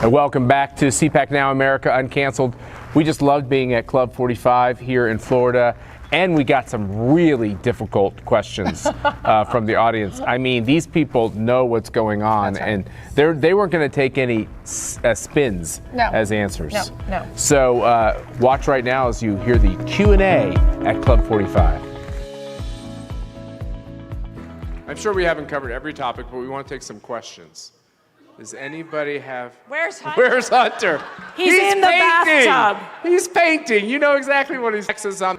And welcome back to CPAC Now America Uncanceled. We just loved being at Club 45 here in Florida, and we got some really difficult questions from the audience. I mean, these people know what's going on, right. And they weren't going to take any spins as answers. No. So watch right now as you hear the Q&A at Club 45. I'm sure we haven't covered every topic, but we want to take some questions. Does anybody have... Where's Hunter? Where's Hunter? He's in the painting. bathtub. He's painting. You know exactly what he's taxes on.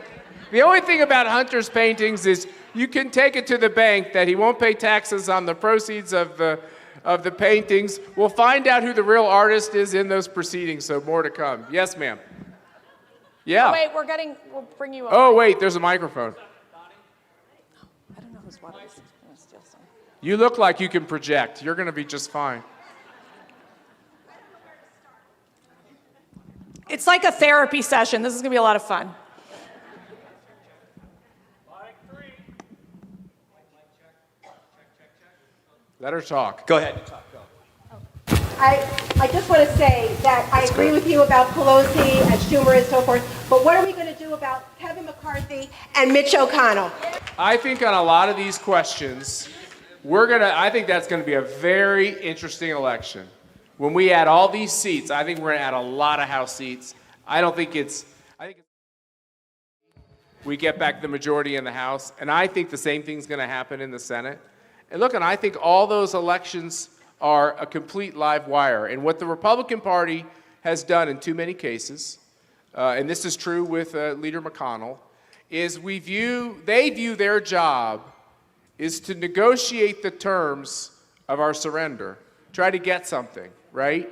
The only thing about Hunter's paintings is you can take it to the bank that he won't pay taxes on the proceeds of the paintings. We'll find out who the real artist is in those proceedings, so more to come. Yes, ma'am. Yeah. Oh, wait, we'll bring you over. Oh, wait, there's a microphone. I don't know whose water this is. I'm gonna steal some. You look like you can project. You're going to be just fine. It's like a therapy session. This is going to be a lot of fun. Let her talk. Go ahead. I just want to say that I agree with you about Pelosi and Schumer and so forth, but what are we going to do about Kevin McCarthy and Mitch O'Connell? I think on a lot of these questions, I think that's going to be a very interesting election. When we add all these seats, I think we're going to add a lot of House seats. I think we get back the majority in the House, and I think the same thing's going to happen in the Senate. And look, and I think all those elections are a complete live wire. And what the Republican Party has done in too many cases, and this is true with Leader McConnell, is they view their job is to negotiate the terms of our surrender, try to get something, right?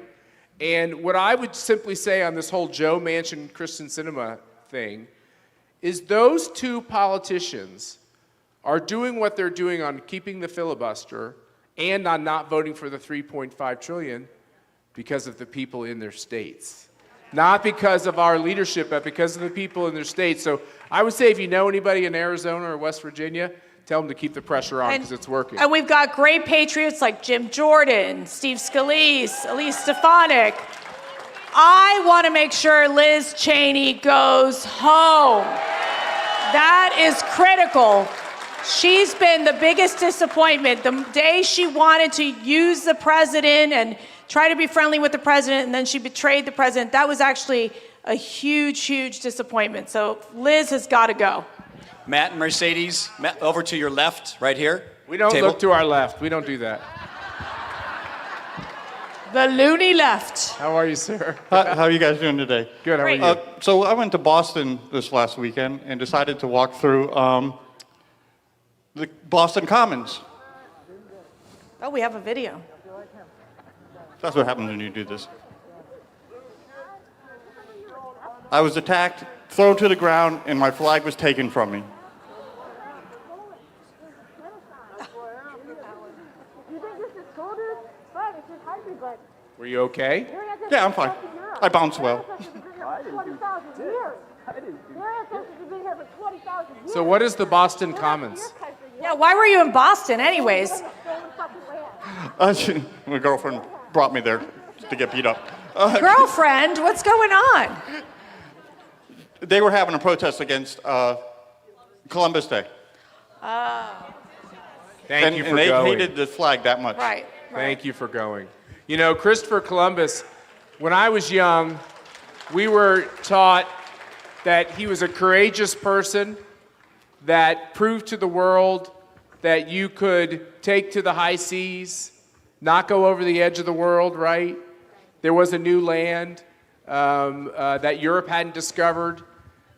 And what I would simply say on this whole Joe Manchin, Kristen Sinema thing is those two politicians are doing what they're doing on keeping the filibuster and on not voting for the $3.5 trillion because of the people in their states. Not because of our leadership, but because of the people in their states. So I would say if you know anybody in Arizona or West Virginia, tell them to keep the pressure on because it's working. And we've got great patriots like Jim Jordan, Steve Scalise, Elise Stefanik. I want to make sure Liz Cheney goes home. That is critical. She's been the biggest disappointment. The day she wanted to use the president and try to be friendly with the president, and then she betrayed the president, that was actually a huge, huge disappointment. So Liz has got to go. Matt and Mercedes, over to your left, right here. We don't look to our left. We don't do that. The loony left. How are you, sir? How are you guys doing today? Good, how are you? So I went to Boston this last weekend and decided to walk through the Boston Commons. Oh, we have a video. That's what happens when you do this. I was attacked, thrown to the ground, and my flag was taken from me. Were you okay? Yeah, I'm fine. I bounce well. So what is the Boston Commons? Yeah, why were you in Boston anyways? My girlfriend brought me there to get beat up. Girlfriend, what's going on? They were having a protest against Columbus Day. Thank you for and they going. hated the flag that much. Right. Thank you for going. You know, Christopher Columbus, when I was young, we were taught that he was a courageous person that proved to the world that you could take to the high seas, not go over the edge of the world, right? There was a new land that Europe hadn't discovered,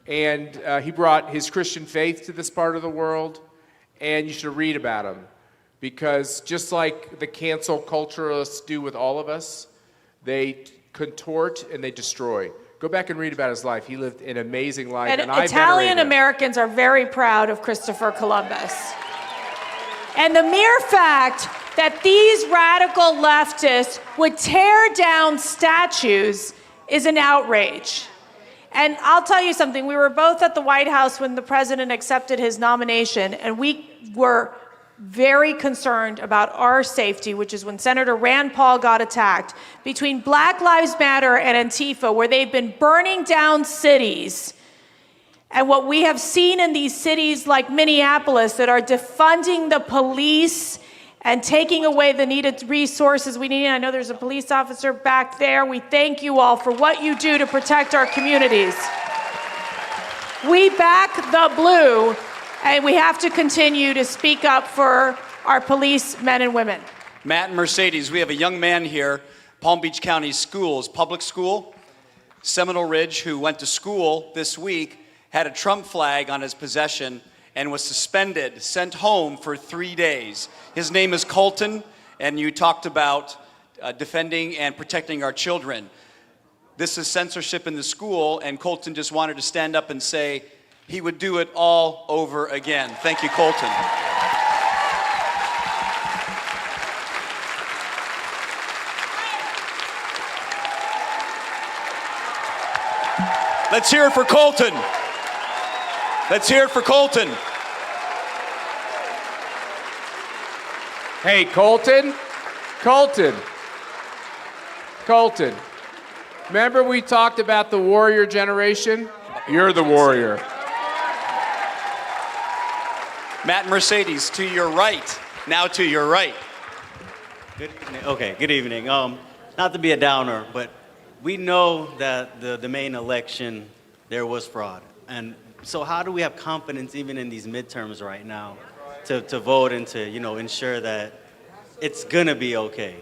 and he brought his Christian faith to this part of the world, and you should read about him. Because just like the cancel culturalists do with all of us, they contort and they destroy. Go back and read about his life. He lived an amazing life. And Italian Americans are very proud of Christopher Columbus. And the mere fact that these radical leftists would tear down statues is an outrage. And I'll tell you something, we were both at the White House when the president accepted his nomination, and we were very concerned about our safety, which is when Senator Rand Paul got attacked, between Black Lives Matter and Antifa, where they've been burning down cities, and what we have seen in these cities like Minneapolis that are defunding the police and taking away the needed resources we need. I know there's a police officer back there. We thank you all for what you do to protect our communities. We back the blue, and we have to continue to speak up for our police men and women. Matt and Mercedes, we have a young man here, Palm Beach County Schools, public school, Seminole Ridge, who went to school this week, had a Trump flag on his possession, and was suspended, sent home for 3 days. His name is Colton, and you talked about defending and protecting our children. This is censorship in the school, and Colton just wanted to stand up and say he would do it all over again. Thank you, Colton. Let's hear it for Colton. Let's hear it for Colton. Hey, Colton. Remember we talked about the warrior generation? You're the warrior. Matt and Mercedes, to your right. Now to your right. Good evening. Okay, good evening. Not to be a downer, but we know that the main election, there was fraud. And so how do we have confidence even in these midterms right now to vote and to, ensure that it's going to be okay?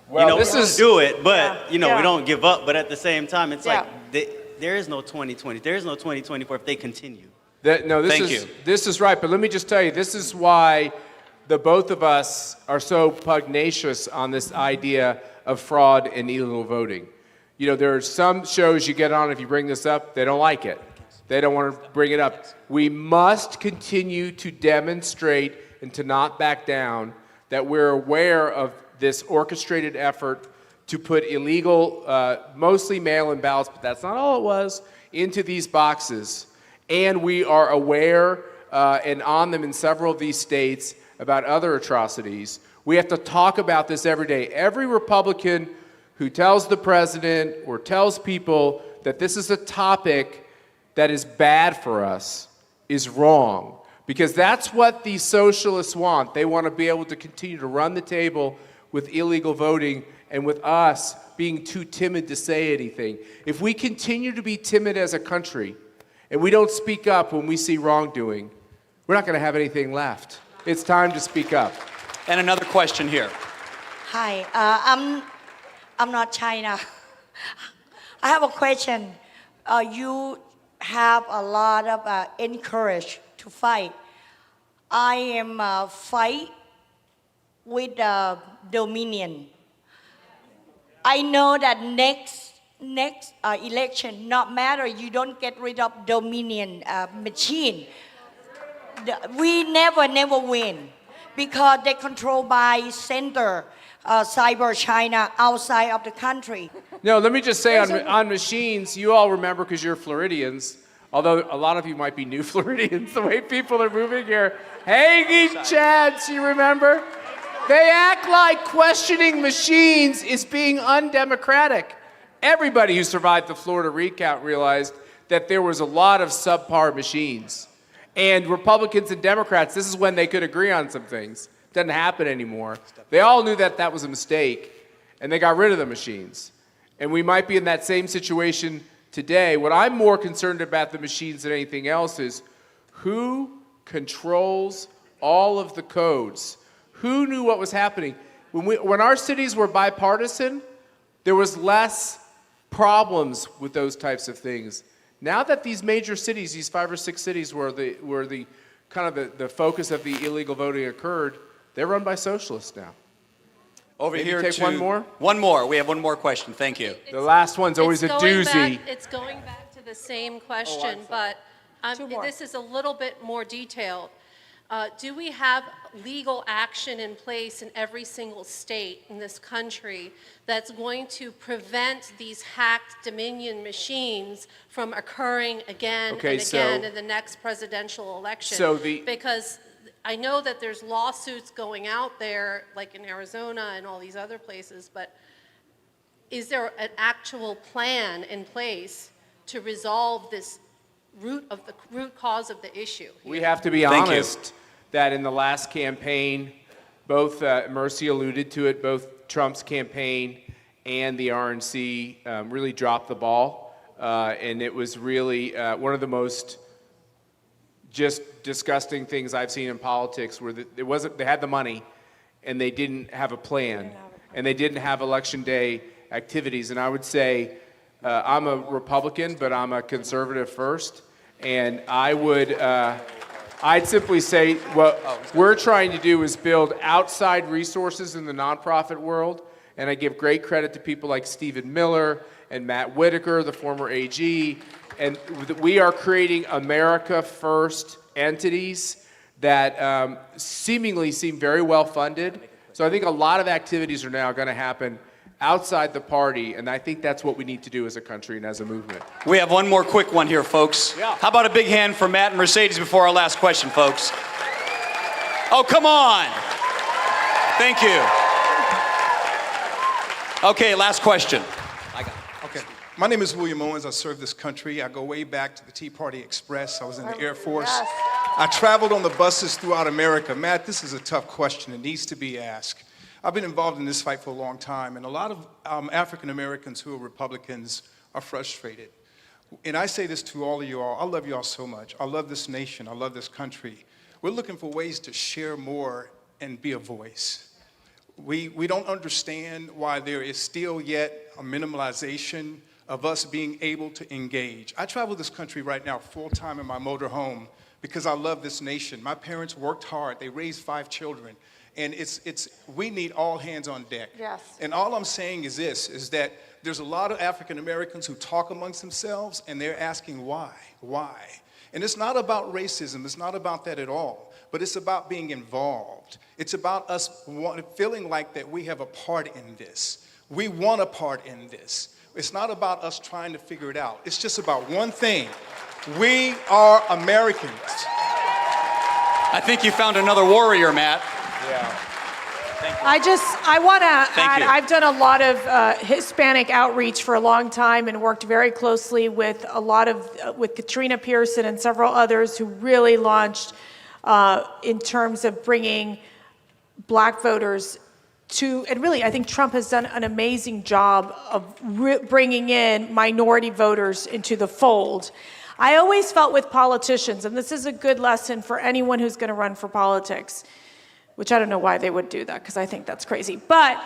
Well, we don't do it, but, we don't give up. But at the same time, it's Yeah. like there is no 2020. There is no 2024 if they continue. Thank you. This is right, but let me just tell you, this is why the both of us are so pugnacious on this idea of fraud and illegal voting. There are some shows you get on, if you bring this up, they don't like it. They don't want to bring it up. We must continue to demonstrate and to not back down that we're aware of this orchestrated effort to put illegal, mostly mail-in ballots, but that's not all it was, into these boxes. And we are aware and on them in several of these states about other atrocities. We have to talk about this every day. Every Republican who tells the president or tells people that this is a topic that is bad for us is wrong. Because that's what these socialists want. They want to be able to continue to run the table with illegal voting and with us being too timid to say anything. If we continue to be timid as a country and we don't speak up when we see wrongdoing, we're not going to have anything left. It's time to speak up. And another question here. Hi, I'm not China. I have a question. You have a lot of encourage to fight. I am fight with Dominion. I know that next election, not matter, you don't get rid of Dominion machine. We never win because they control by center, cyber China outside of the country. No, let me just say on machines, you all remember because you're Floridians, although a lot of you might be new Floridians, the way people are moving here. Hey, Chads, you remember? They act like questioning machines is being undemocratic. Everybody who survived the Florida recount realized that there was a lot of subpar machines. And Republicans and Democrats, this is when they could agree on some things. Doesn't happen anymore. They all knew that that was a mistake, and they got rid of the machines. And we might be in that same situation today. What I'm more concerned about the machines than anything else is who controls all of the codes? Who knew what was happening? When our cities were bipartisan, there was less problems with those types of things. Now that these major cities, these 5 or 6 cities where the kind of the focus of the illegal voting occurred, they're run by socialists now. Over Maybe here take to one more? One more. We have one more question. Thank you. The last one's always a doozy. It's going back to the same question, but Two more. this is a little bit more detailed. Do we have legal action in place in every single state in this country that's going to prevent these hacked Dominion machines from occurring again Okay, and again so- in the next presidential election? so because I know that there's lawsuits going out there, like in Arizona and all these other places, but is there an actual plan in place to resolve this root cause of the issue? We have to be Thank you. honest that in the last campaign, both, Mercy alluded to it, both Trump's campaign and the RNC really dropped the ball. And it was really one of the most just disgusting things I've seen in politics, where they had the money and they didn't have a plan, and they didn't have election day activities. And I would say, I'm a Republican, but I'm a conservative first, and I'd simply say what we're trying to do is build outside resources in the nonprofit world, and I give great credit to people like Stephen Miller and Matt Whitaker, the former AG, and we are creating America First entities that seemingly seem very well funded. So I think a lot of activities are now going to happen outside the party, and I think that's what we need to do as a country and as a movement. We have one more quick one here, folks. Yeah. How about a big hand for Matt and Mercedes before our last question, folks? Oh, come on. Thank you. Okay, last question. Okay. My name is William Owens. I serve this country. I go way back to the Tea Party Express. I was in the Air Force. Yes. I traveled on the buses throughout America. Matt, this is a tough question. It needs to be asked. I've been involved in this fight for a long time, and a lot of African Americans who are Republicans are frustrated. And I say this to all of you all. I love you all so much. I love this nation. I love this country. We're looking for ways to share more and be a voice. We don't understand why there is still yet a minimalization of us being able to engage. I travel this country right now full-time in my motorhome because I love this nation. My parents worked hard. They raised 5 children. And we need all hands on deck. Yes. And all I'm saying is this, is that there's a lot of African Americans who talk amongst themselves and they're asking why. And it's not about racism, it's not about that at all, but it's about being involved. It's about us feeling like that we have a part in this. We want a part in this. It's not about us trying to figure it out. It's just about one thing. We are Americans. I think you found another warrior, Matt. Yeah. I want to add, you. I've done a lot of Hispanic outreach for a long time and worked very closely with with Katrina Pearson and several others who really launched in terms of bringing black voters to, and really I think Trump has done an amazing job of bringing in minority voters into the fold. I always felt with politicians, and this is a good lesson for anyone who's going to run for politics, which I don't know why they would do that, because I think that's crazy. But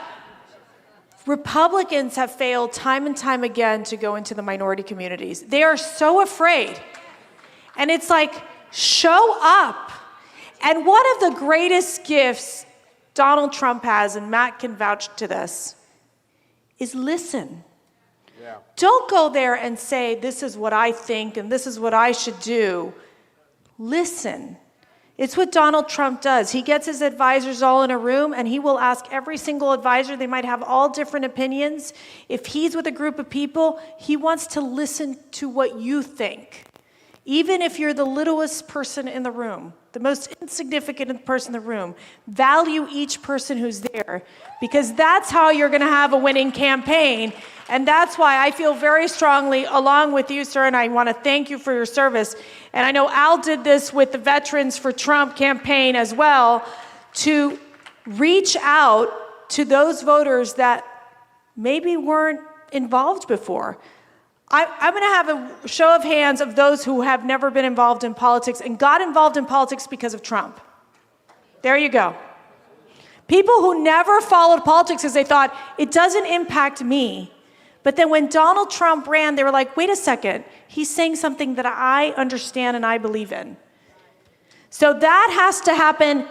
Republicans have failed time and time again to go into the minority communities. They are so afraid. And it's like, show up. And one of the greatest gifts Donald Trump has, and Matt can vouch to this, is listen. Yeah. Don't go there and say, this is what I think and this is what I should do. Listen. It's what Donald Trump does. He gets his advisors all in a room and he will ask every single advisor. They might have all different opinions. If he's with a group of people, he wants to listen to what you think. Even if you're the littlest person in the room, the most insignificant person in the room, value each person who's there, because that's how you're going to have a winning campaign. And that's why I feel very strongly, along with you, sir, and I want to thank you for your service. And I know Al did this with the Veterans for Trump campaign as well, to reach out to those voters that maybe weren't involved before. I'm going to have a show of hands of those who have never been involved in politics and got involved in politics because of Trump. There you go. People who never followed politics because they thought, it doesn't impact me. But then when Donald Trump ran, they were like, wait a second, he's saying something that I understand and I believe in. So that has to happen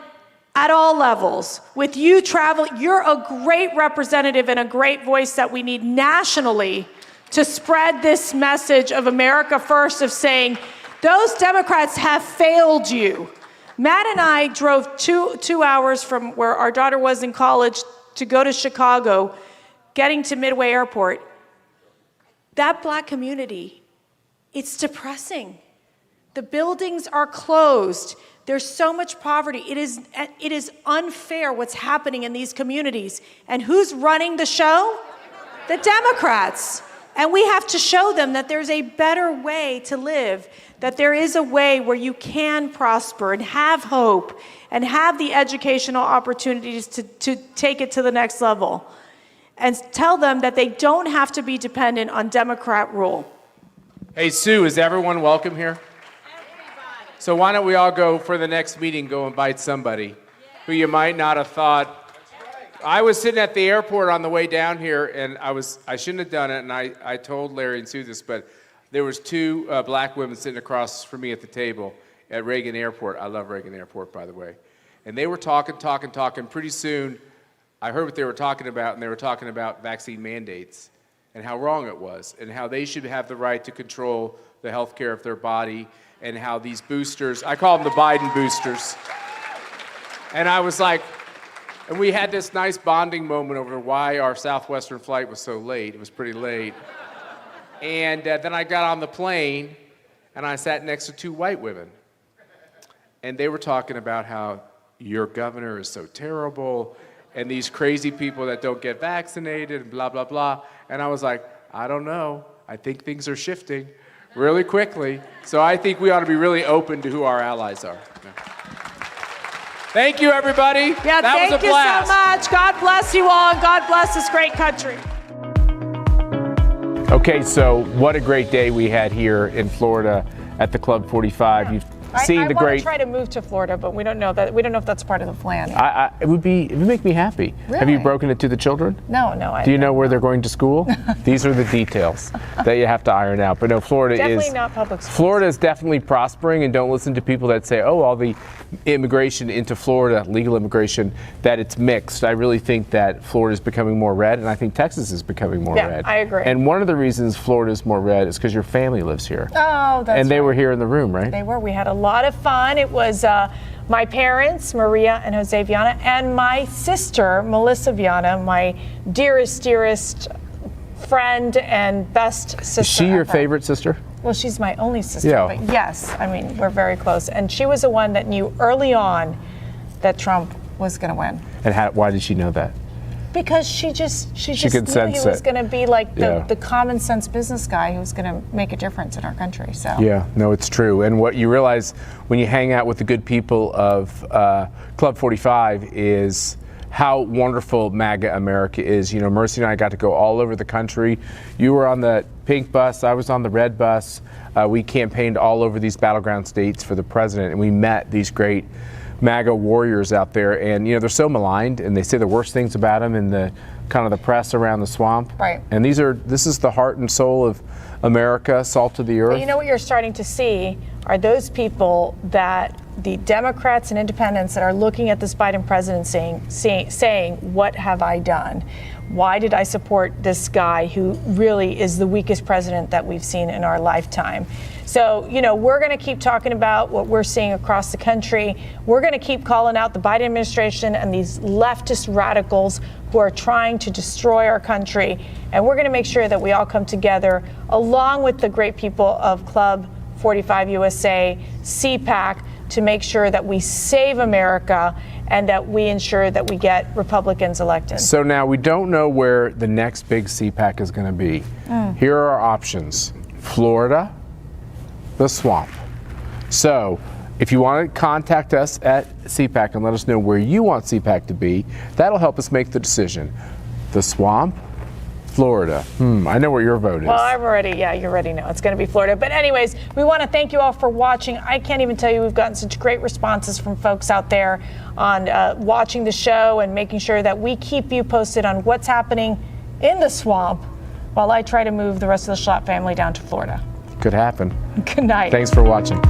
at all levels. With you traveling, you're a great representative and a great voice that we need nationally to spread this message of America First, of saying, those Democrats have failed you. Matt and I drove two hours from where our daughter was in college to go to Chicago, getting to Midway Airport. That black community, it's depressing. The buildings are closed. There's so much poverty. It is unfair what's happening in these communities. And who's running the show? The Democrats. And we have to show them that there's a better way to live, that there is a way where you can prosper and have hope and have the educational opportunities to take it to the next level. And tell them that they don't have to be dependent on Democrat rule. Hey, Sue, is everyone welcome here? So why don't we all go for the next meeting, go invite somebody who you might not have thought. I was sitting at the airport on the way down here, and I shouldn't have done it, and I told Larry and Sue this, but there was two black women sitting across from me at the table at Reagan Airport. I love Reagan Airport, by the way. And they were talking. Pretty soon, I heard what they were talking about, and they were talking about vaccine mandates and how wrong it was, and how they should have the right to control the health care of their body, and how these boosters, I call them the Biden boosters. And I was like, and we had this nice bonding moment over why our Southwestern flight was so late. It was pretty late. And then I got on the plane, and I sat next to two white women. And they were talking about how your governor is so terrible, and these crazy people that don't get vaccinated, and blah, blah, blah. And I was like, I don't know. I think things are shifting really quickly. So I think we ought to be really open to who our allies are. Yeah. Thank you, everybody. Yeah, that was a blast. Thank you so much. God bless you all, and God bless this great country. Okay, so what a great day we had here in Florida at the Club 45. You've seen the great. I want to try to move to Florida, but we don't know if that's part of the plan. It would make me happy. Really? Have you broken it to the children? No. Do you know where they're going to school? These are the details that you have to iron out. But no, Florida definitely not public schools. Florida is definitely prospering, and don't listen to people that say, oh, all the immigration into Florida, legal immigration, that it's mixed. I really think that Florida is becoming more red, and I think Texas is becoming more red. I agree. And one of the reasons Florida is more red is because your family lives here. Oh, that's And they right. were here in the room, right? They were. We had a lot of fun. It was my parents, Maria and Jose Viana, and my sister, Melissa Viana, my dearest friend and best sister. Is she your ever. favorite sister? Well, she's my only sister, Yeah. but yes, I mean, we're very close. And she was the one that knew early on that Trump was going to win. And why did she know that? Because she just could knew sense he was it. going to be like Yeah. the common sense business guy who was going to make a difference in our country. So Yeah, no, it's true. And what you realize when you hang out with the good people of Club 45 is how wonderful MAGA America is. You know, Mercy and I got to go all over the country. You were on the pink bus, I was on the red bus. We campaigned all over these battleground states for the president, and we met these great MAGA warriors out there. And, you know, they're so maligned, and they say the worst things about them in the kind of the press around the swamp. Right. And this is the heart and soul of America, salt of the earth. But you know what you're starting to see are those people that the Democrats and independents that are looking at this Biden presidency saying, what have I done? Why did I support this guy who really is the weakest president that we've seen in our lifetime? So, you know, we're going to keep talking about what we're seeing across the country. We're going to keep calling out the Biden administration and these leftist radicals who are trying to destroy our country. And we're going to make sure that we all come together along with the great people of Club 45 USA, CPAC, to make sure that we save America and that we ensure that we get Republicans elected. So now we don't know where the next big CPAC is going to be. Here are our options: Florida, the swamp. So if you want to contact us at CPAC and let us know where you want CPAC to be, that'll help us make the decision. The swamp, Florida. I know where your vote is. Well, you already know. It's going to be Florida. But anyways, we want to thank you all for watching. I can't even tell you we've gotten such great responses from folks out there on watching the show and making sure that we keep you posted on what's happening in the swamp while I try to move the rest of the Schlatt family down to Florida. Could happen. Good night. Thanks for watching.